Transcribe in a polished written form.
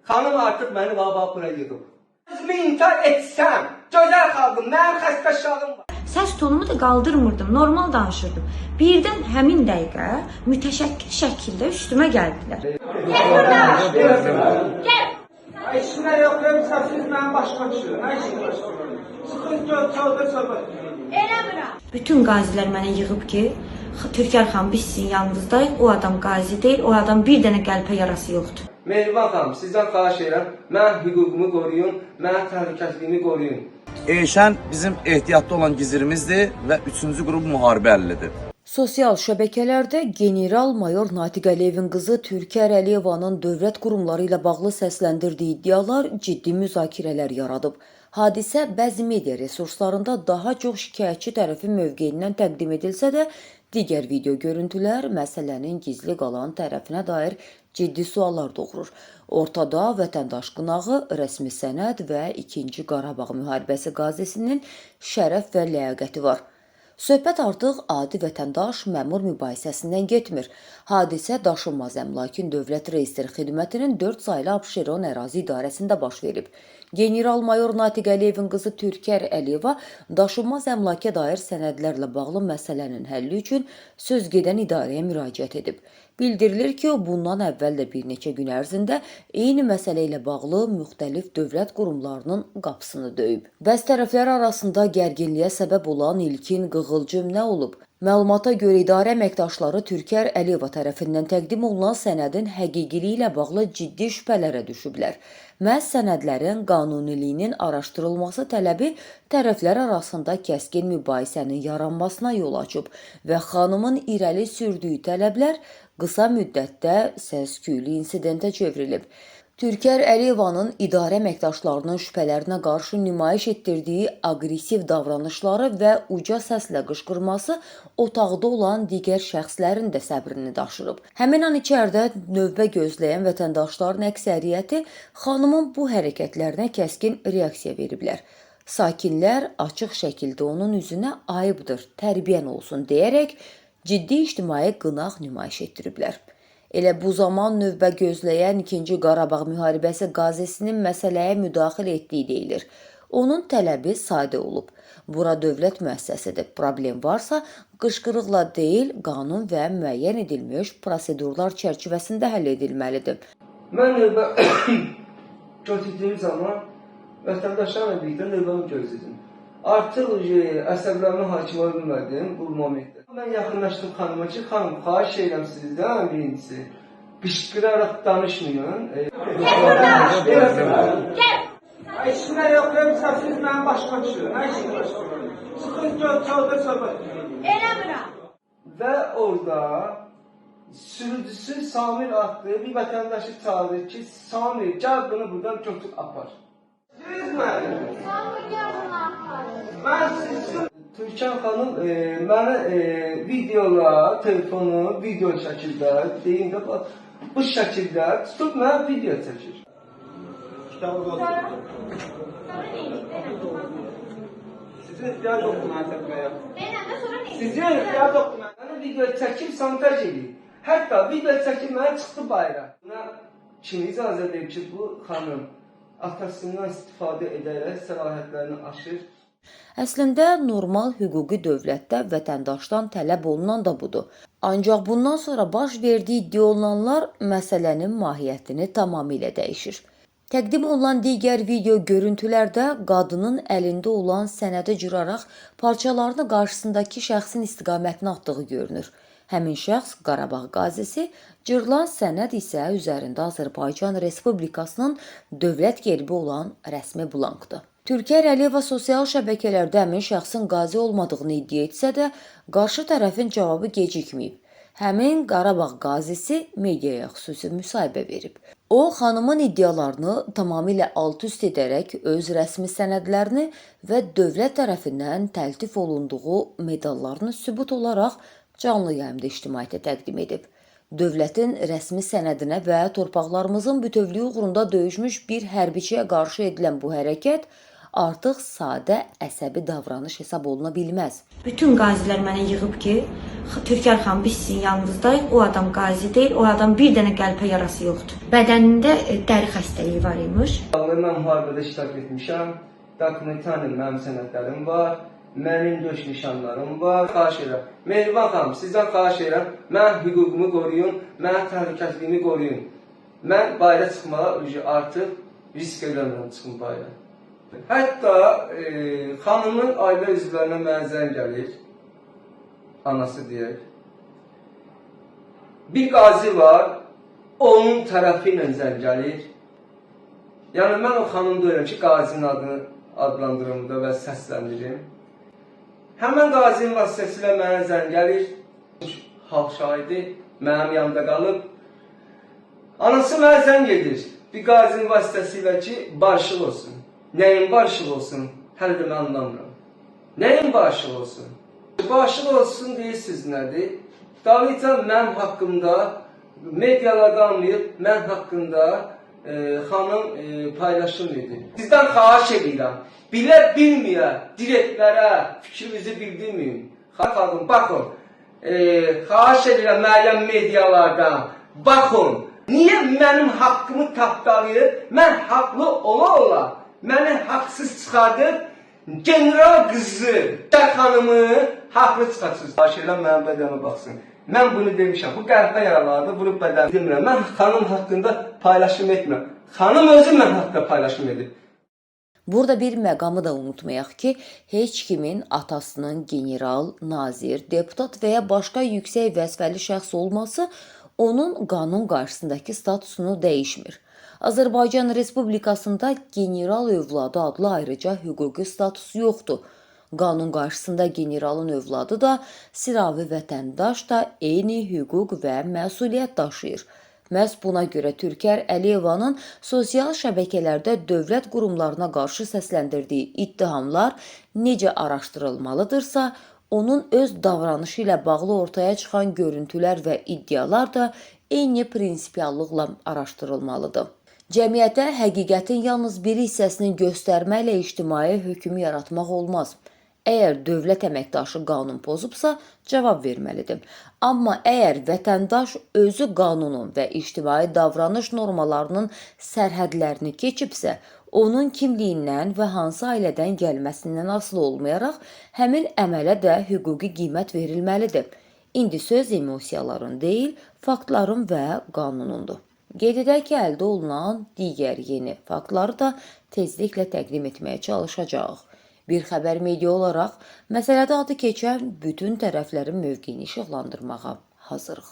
Xanım artıq məni bura yığıb. Özümü intihar etsəm, gözəl xalqım, mənim xəstə şahım var. Səs tonumu da qaldırmırdım, normal danışırdım. Birdən həmin dəqiqə mütəşəkkil şəkildə üstümə gəldilər. Gəl buradan! Gəl! İşinə yox, siz mənim başıma düşürün. Nə işin başıma? Çıxın çöldə söhbət. Eləmirəm. Bütün qazilər mənə yığıb ki, Türkər xanım biz sizin yanınızdayıq, o adam qazi deyil, o adam bir dənə qəlpə yarası yoxdur. Mehriban xanım, sizdən xahiş edirəm, mən hüququmu qoruyun, mənim təhlükəsizliyimi qoruyun. Eşən bizim ehtiyatda olan gizirimizdir və 3-cü qrup müharibə əllidir. Sosial şəbəkələrdə general-mayor Natiq Əliyevin qızı Türkər Əliyevanın dövlət qurumları ilə bağlı səsləndirdiyi iddialar ciddi müzakirələr yaradıb. Hadisə bəzi media resurslarında daha çox şikayətçi tərəfin mövqeyindən təqdim edilsə də, digər video görüntülər məsələnin gizli qalan tərəfinə dair ciddi suallar doğurur. Ortada vətəndaş qınağı, rəsmi sənəd və 2-ci Qarabağ müharibəsi qazisinin şərəf və ləyaqəti var. Söhbət artıq adi vətəndaş məmur mübahisəsindən getmir. Hadisə Daşınmaz Əmlakın Dövlət Reyestri Xidmətinin 4 saylı Abşeron ərazi idarəsində baş verib. General-mayor Natiq Əliyevin qızı Türkər Əliyeva daşınmaz əmlaka dair sənədlərlə bağlı məsələnin həlli üçün söz gedən idarəyə müraciət edib. Bildirilir ki, bundan əvvəl də bir neçə gün ərzində eyni məsələ ilə bağlı müxtəlif dövlət qurumlarının qapısını döyüb. Bəzi tərəflər arasında gərginliyə səbəb olan ilkin qığılcım nə olub? Məlumata görə idarə əməkdaşları Türkər Əliyeva tərəfindən təqdim olunan sənədin həqiqiliyi ilə bağlı ciddi şübhələrə düşüblər. Məhz sənədlərin qanuniliyinin araşdırılması tələbi tərəflər arasında kəskin mübahisənin yaranmasına yol açıb və xanımın irəli sürdüyü tələblər qısa müddətdə səs-küylü insidentə çevrilib. Türkər Əliyevanın idarə əməkdaşlarının şübhələrinə qarşı nümayiş etdirdiyi aqressiv davranışları və uca səslə qışqırması otaqda olan digər şəxslərin də səbrini daşırıb. Həmin an içəridə növbə gözləyən vətəndaşların əksəriyyəti xanımın bu hərəkətlərinə kəskin reaksiya veriblər. Sakinlər açıq şəkildə onun üzünə ayıbdır, tərbiyən olsun deyərək ciddi ictimai qınaq nümayiş etdiriblər. Elə bu zaman növbə gözləyən 2-ci Qarabağ müharibəsi qazisinin məsələyə müdaxilə etdiyi deyilir. Onun tələbi sadə olub. Bura dövlət müəssisəsidir. Problem varsa, qışqırıqla deyil, qanun və müəyyən edilmiş prosedurlar çərçivəsində həll edilməlidir. Mən növbə götürdüyüm zaman vətəndaşlarla birlikdə növbəmi gözlədim. Artıq əsəblərimi hakimə bilmədim bu momentdə. Mən yaxınlaşdım xanıma ki, xanım, xahiş edirəm sizdən birincisi, qışqıraraq danışmayın. Gəl! İşinə yox, siz mənim başıma düşürün. Nə işin başıma? Çıxın çöldə söhbət. Eləmirəm. Və orada sürücüsü Samir adlı bir vətəndaşı çağırır ki, Samir, gəl bunu buradan götür apar. Siz mənim? Samir gəl bunu apar. Mən sizin Türkan xanım mənə videola, telefonu, video şəkildə, deyim də bu şəkildə tutub mənə video çəkir. Sizin ixtiyar yoxdur mənə çəkməyə. Sizin ixtiyar yoxdur mənə video çəkib santaj edir. Hətta video çəkib mənə çıxdı bayra. Buna kim icazə verir ki, bu xanım atasından istifadə edərək səlahiyyətlərini aşır. Əslində, normal hüquqi dövlətdə vətəndaşdan tələb olunan da budur. Ancaq bundan sonra baş verdiyi iddia olunanlar məsələnin mahiyyətini tamamilə dəyişir. Təqdim olunan digər video görüntülərdə qadının əlində olan sənədi cıraraq parçalarını qarşısındakı şəxsin istiqamətinə atdığı görünür. Həmin şəxs Qarabağ qazisi, cırılan sənəd isə üzərində Azərbaycan Respublikasının dövlət gerbi olan rəsmi blankdır. Türkər Əliyeva sosial şəbəkələrdə həmin şəxsin qazi olmadığını iddia etsə də, qarşı tərəfin cavabı gecikməyib. Həmin Qarabağ qazisi mediaya xüsusi müsahibə verib. O, xanımın iddialarını tamamilə alt-üst edərək öz rəsmi sənədlərini və dövlət tərəfindən təltif olunduğu medallarını sübut olaraq canlı yayımda ictimaiyyətə təqdim edib. Dövlətin rəsmi sənədinə və torpaqlarımızın bütövlüyü uğrunda döyüşmüş bir hərbiçiyə qarşı edilən bu hərəkət artıq sadə əsəbi davranış hesab oluna bilməz. Bütün qazilər mənə yığıb ki, Türkər xanım biz sizin yanınızdayıq. O adam qazi deyil, o adam bir dənə qəlpə yarası yoxdur. Bədənində dəri xəstəliyi var imiş. Mən müharibədə iştirak etmişəm. Dokumental mənim sənədlərim var. Mənim döyüş nişanlarım var. Xahiş edirəm. Mehriban xanım, sizdən xahiş edirəm. Mən hüququmu qoruyun, mən təhlükəsizliyimi qoruyun. Mən bayıra çıxmağa artıq risk eləmirəm çıxım bayıra. Hətta xanımın ailə üzvlərinə mənə zəng gəlir. Anası deyək. Bir qazi var, onun tərəfi ilə zəng gəlir. Yəni mən o xanım deyirəm ki, qazinin adını adlandırım da və səsləndirim. Həmən qazinin vasitəsilə mənə zəng gəlir. Xalq şahidi mənim yanımda qalıb. Anası mənə zəng edir. Bir qazinin vasitəsilə ki, barışıq olsun. Nəyin barışıq olsun? Hələ də mən anlamıram. Nəyin barışıq olsun? Barışıq olsun deyirsiniz nədir? Dalıcan mənim haqqımda, medialarda anlayıb, mən haqqında xanım paylaşım edir. Sizdən xahiş edirəm. Bilə bilməyə, direktlərə fikrinizi bildirməyin. Xanım, baxın, xahiş edirəm müəyyən medialardan, baxın, niyə mənim haqqımı tapdalayıb, mən haqlı ola, məni haqsız çıxardıb, general qızı, xanımı haqlı çıxarsınız. Xahiş edirəm, mənim bədənimə baxsın. Mən bunu demişəm, bu qəlpə yaralardır, bunu bədənimə demirəm. Mən xanım haqqında paylaşım etmirəm. Xanım özü mən haqqında paylaşım edib. Burada bir məqamı da unutmayaq ki, heç kimin atasının general, nazir, deputat və ya başqa yüksək vəzifəli şəxs olması onun qanun qarşısındakı statusunu dəyişmir. Azərbaycan Respublikasında general övladı adlı ayrıca hüquqi status yoxdur. Qanun qarşısında generalın övladı da, sıravi vətəndaş da eyni hüquq və məsuliyyət daşıyır. Məhz buna görə Türkər Əliyevanın sosial şəbəkələrdə dövlət qurumlarına qarşı səsləndirdiyi ittihamlar necə araşdırılmalıdırsa, onun öz davranışı ilə bağlı ortaya çıxan görüntülər və iddialar da eyni prinsipiallıqla araşdırılmalıdır. Cəmiyyətə həqiqətin yalnız bir hissəsini göstərməklə ictimai hökm yaratmaq olmaz. Əgər dövlət əməkdaşı qanun pozubsa, cavab verməlidir. Amma əgər vətəndaş özü qanunun və ictimai davranış normalarının sərhədlərini keçibsə, onun kimliyindən və hansı ailədən gəlməsindən asılı olmayaraq, həmin əmələ də hüquqi qiymət verilməlidir. İndi söz emosiyaların deyil, faktların və qanunundur. Qeyd edək ki, əldə olunan digər yeni faktları da tezliklə təqdim etməyə çalışacağıq. Bir xəbər media olaraq məsələdə adı keçən bütün tərəflərin mövqeyini işıqlandırmağa hazırıq.